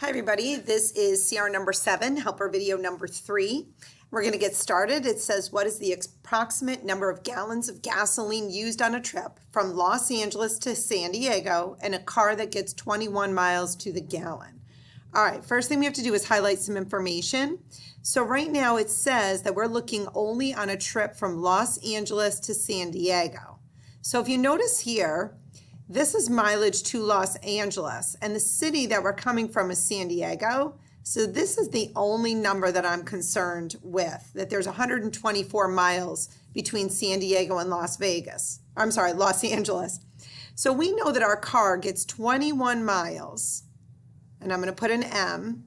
Hi everybody, this is CR number 7, helper video number 3. We're going to get started. It says, what is the approximate number of gallons of gasoline used on a trip from Los Angeles to San Diego in a car that gets 21 miles to the gallon? All right, first thing we have to do is highlight some information. So right now it says that we're looking only on a trip from Los Angeles to San Diego. So if you notice here, this is mileage to Los Angeles, and the city that we're coming from is San Diego. So this is the only number that I'm concerned with, that there's 124 miles between San Diego and Los Angeles. So we know that our car gets 21 miles, and I'm going to put an M,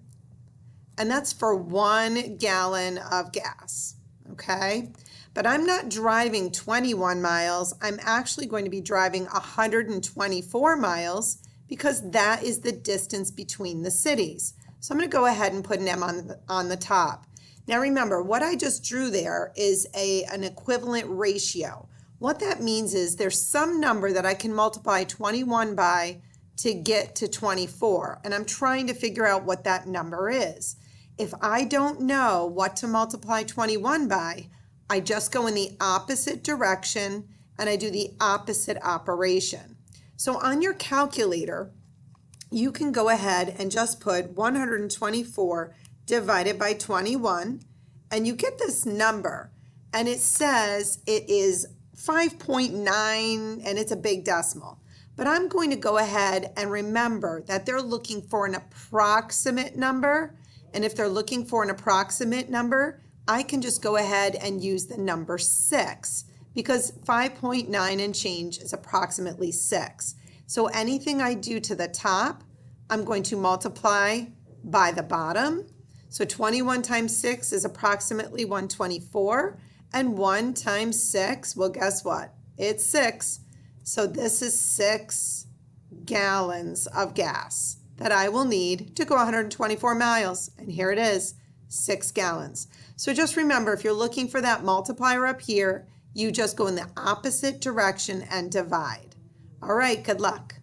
and that's for 1 gallon of gas, okay? But I'm not driving 21 miles. I'm actually going to be driving 124 miles because that is the distance between the cities. So I'm going to go ahead and put an M on the top. Now remember, what I just drew there is an equivalent ratio. What that means is there's some number that I can multiply 21 by to get to 24. And I'm trying to figure out what that number is. If I don't know what to multiply 21 by, I just go in the opposite direction and I do the opposite operation. So on your calculator, you can go ahead and just put 124 divided by 21, and you get this number, and it says it is 5.9, and it's a big decimal. But I'm going to go ahead and remember that they're looking for an approximate number, and if they're looking for an approximate number, I can just go ahead and use the number 6 because 5.9 and change is approximately 6. So anything I do to the top, I'm going to multiply by the bottom. So 21 times 6 is approximately 124, and 1 times 6, well, guess what? It's 6. So this is 6 gallons of gas that I will need to go 124 miles. And here it is, 6 gallons. So just remember, if you're looking for that multiplier up here, you just go in the opposite direction and divide. All right, good luck.